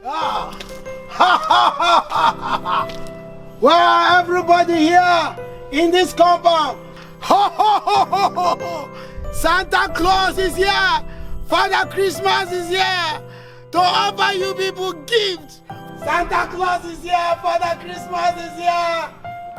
Ah. Well, everybody here in this compound. Santa Claus is here. Father Christmas is here to offer you people gifts. Santa Claus is here. Father Christmas is here.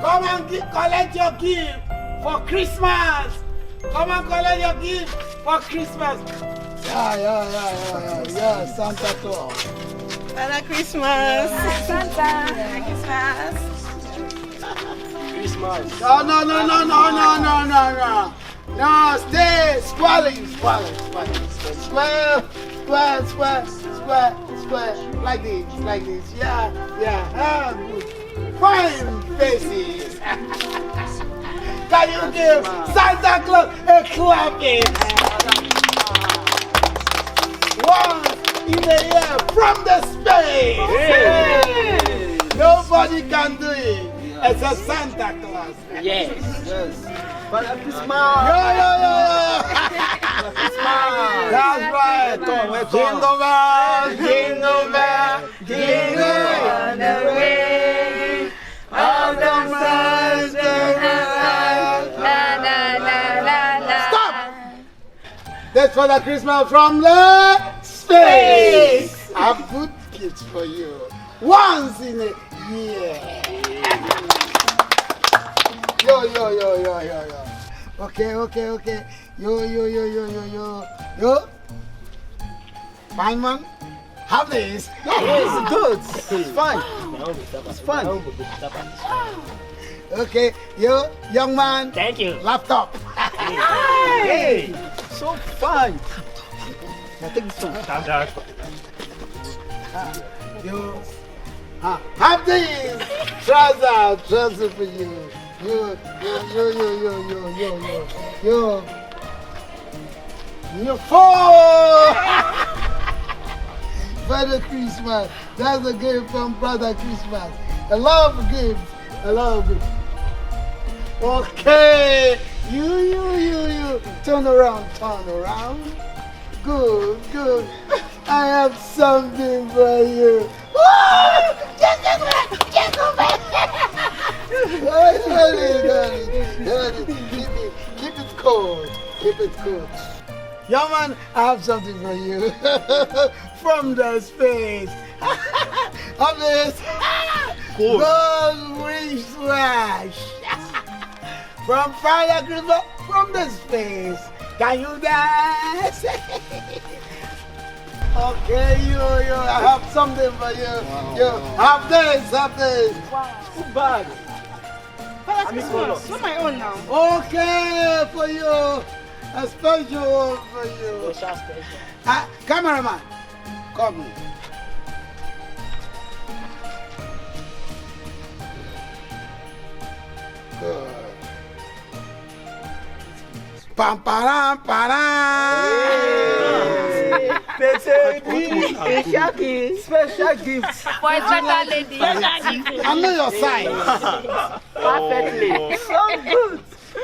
Come and collect your gift for Christmas. Come and collect your gift for Christmas. Yeah, Santa Claus. Father Christmas. Santa. Merry Christmas. Christmas. No, stay squalling. Square. Like this. Yeah. Good. Fine faces. Can you give Santa Claus a clapping? Once in a year from the space. Hey. Nobody can do it except Santa Claus. Yes. Father Christmas. Yeah. That's right. Jingle bells, jingle all the way. All the stars. Stop! That's for the Christmas from the space. I put gifts for you once in a year. Yo. Okay. Yo. Fine man. Have this. It's good. It's fine. It's fun. Okay, you young man. Thank you. Laptop. Hey, so fun. I think it's fun. You have this trouser for you. You fool! Father Christmas. That's a gift from Brother Christmas. I love gifts. Okay. You. Turn around. Good. I have something for you. Keep it cool. Young man, I have something for you. From the space. Of this gold wristwatch. From Father Christmas, from the space. Can you dance? Okay, you, I have something for you. Wow. You have this. Wow. Too bad. Father Christmas. Not my own now. Okay, for you. A special one for you. Cameraman, come here. Good. Pam param param. Special gifts. For a special lady. I know your size. Perfectly. So good.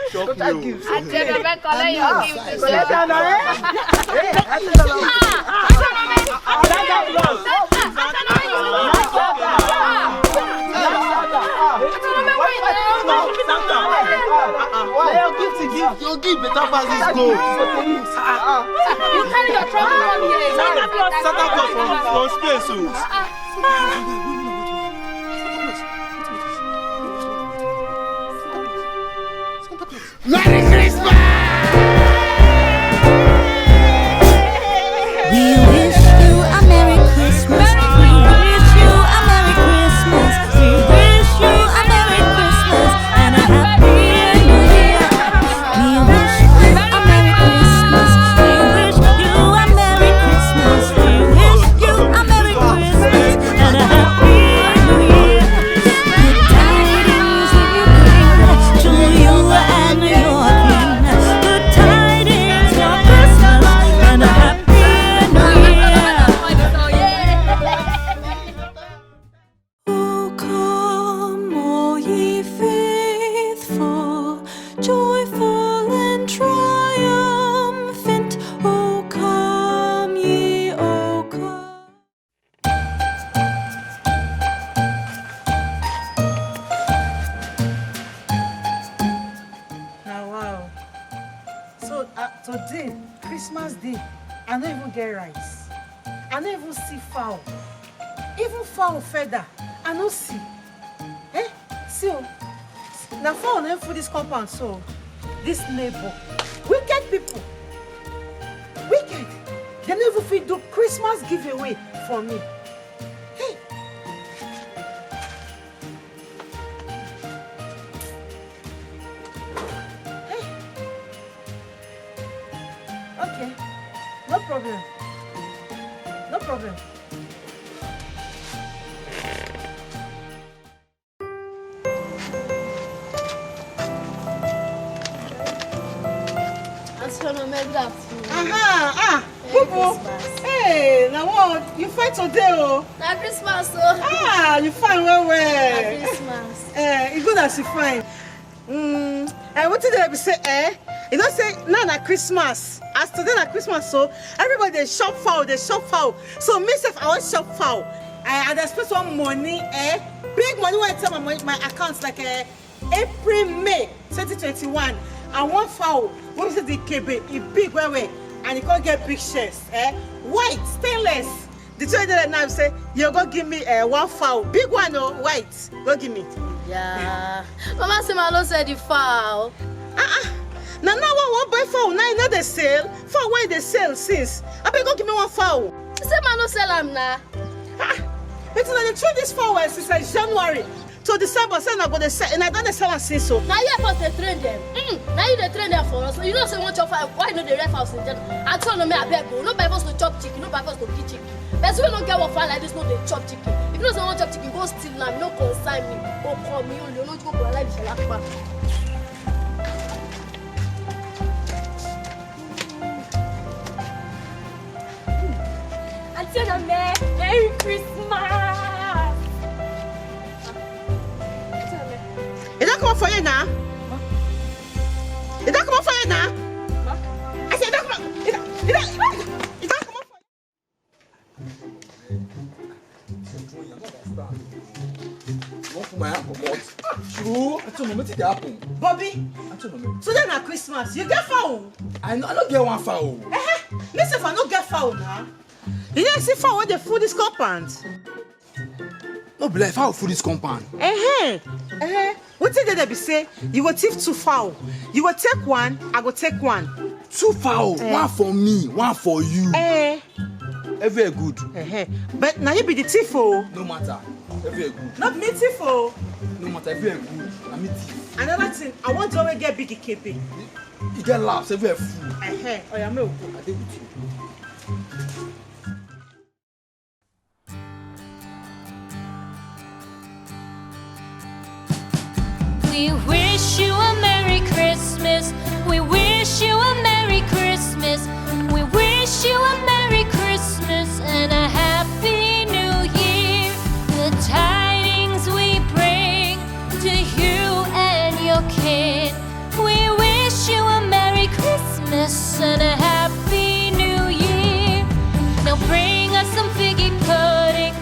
Special gifts. I tell you, I collect your gift. Your gift better pass this gold. You carry your trouble from here. Santa Claus from space. Merry Christmas! We wish you a Merry Christmas. We wish you a Merry Christmas. We wish you a Merry Christmas and a Happy New Year. We wish you a Merry Christmas. We wish you a Merry Christmas. We wish you a Merry Christmas and a Happy New Year. Good tidings we bring to you and your king. Christmas Day, I don't even get rice. I don't even see fowl. Even fowl feather, I don't see. Eh? See, now fowl name for this compound, so this neighbor, wicked people. Wicked. They never fit do Christmas giveaway for me. Hey. Hey. Okay. No problem. No problem. Hey, now what? You fight today, oh? Now Christmas, oh. Ah, you fine well. Now Christmas. It's good as you fine. What did they say? You don't say now na Christmas. As today na Christmas, so everybody they shop fowl. So myself, I want shop fowl. And I spend some money, big money when I tell my accounts like April, May 2021. I want fowl. What is it the KB? It big way. And you can't get big shares, white, stainless. The trader now say, you go give me one fowl. Big one, oh, white. Go give me. Yeah. Mama say I don't say the fowl. Now one buy fowl. Now you know they sell. Fowl why they sell since? I better go give me one fowl. She say I don't sell them now. But they trade this fowl since like January. So December, say I'm gonna sell, and I don't sell and since so. Now you supposed to train them. Now you train them for us. So you know say want chop fowl. Why not the ref house in general? I told them I beg go. Nobody wants to chop chicken. Nobody wants to eat chicken. But we don't get one fowl like this. No, they chop chicken. If you don't want chop chicken, go steal now. No consign me. Go call me. You don't go for life. You shall laugh. Aunty Onome, Merry Christmas! It don't come up for you now. It don't come up for you now. I said it don't come up. It don't come up for you. Bobby, so then at Christmas, you get fowl. I don't get one fowl. Listen, if I don't get fowl now, you don't see fowl when they food this compound. No, be like fowl for this compound. What did they be say? You will take 2 fowl. You will take 1, I will take 1. 2 fowl, one for me, one for you. Every good. But now you be the thief, oh. No matter. Every good. Not me thief, oh. No matter, every good. I mean thief. Another thing, I want to always get big KB. You get laughs, every fool. Oh, yeah, no. I did with you. We wish you a Merry Christmas. We wish you a Merry Christmas. We wish you a Merry Christmas and a Happy New Year. The tidings we bring to you and your kid. We wish you a Merry Christmas and a Happy New Year. Now bring us some figgy pudding.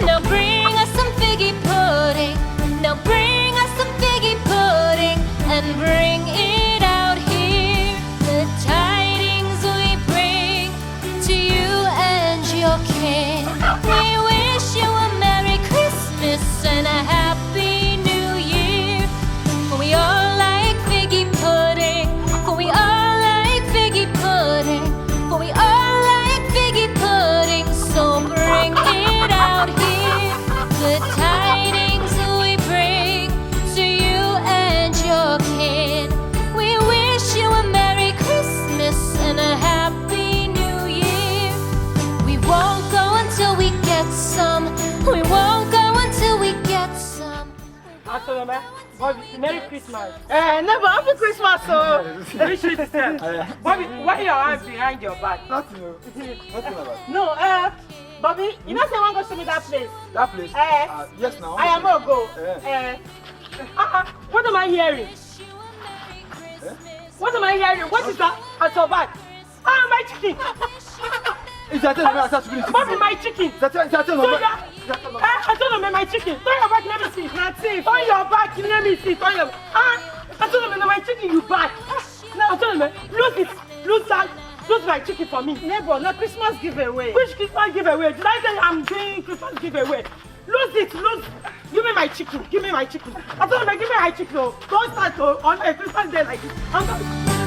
Now bring us some figgy pudding. Now bring us some figgy pudding and bring it out here. The tidings we bring to you and your kid. We wish you a Merry Christmas and a Happy New Year. For we all like figgy pudding. For we all like figgy pudding. For we all like figgy pudding. So bring it out here. The tidings we bring to you and your kid. We wish you a Merry Christmas and a Happy New Year. We won't go until we get some. We won't go until we get some. Aunty Onome, Bobby, Merry Christmas. Never happy Christmas, oh. Wish you the same. Bobby, why your hands behind your back? Nothing about. No, Bobby, you know say you want to go show me that place? That place? Yes, now. I am going to go. What am I hearing? What am I hearing? What is that at your back? My chicken! It's a tell me I start to finish. Bobby, my chicken! It's a tell me. I told him my chicken. Turn your back, let me see. Turn your back, let me see. Turn your I told him my chicken, you back. I told him, lose it, lose that. Lose my chicken for me. Neighbor, no Christmas giveaway. Which Christmas giveaway? Did I say I'm doing Christmas giveaway? Lose it, lose. Give me my chicken. Give me my chicken. I told you, give me my chicken. Don't start on a Christmas day like this.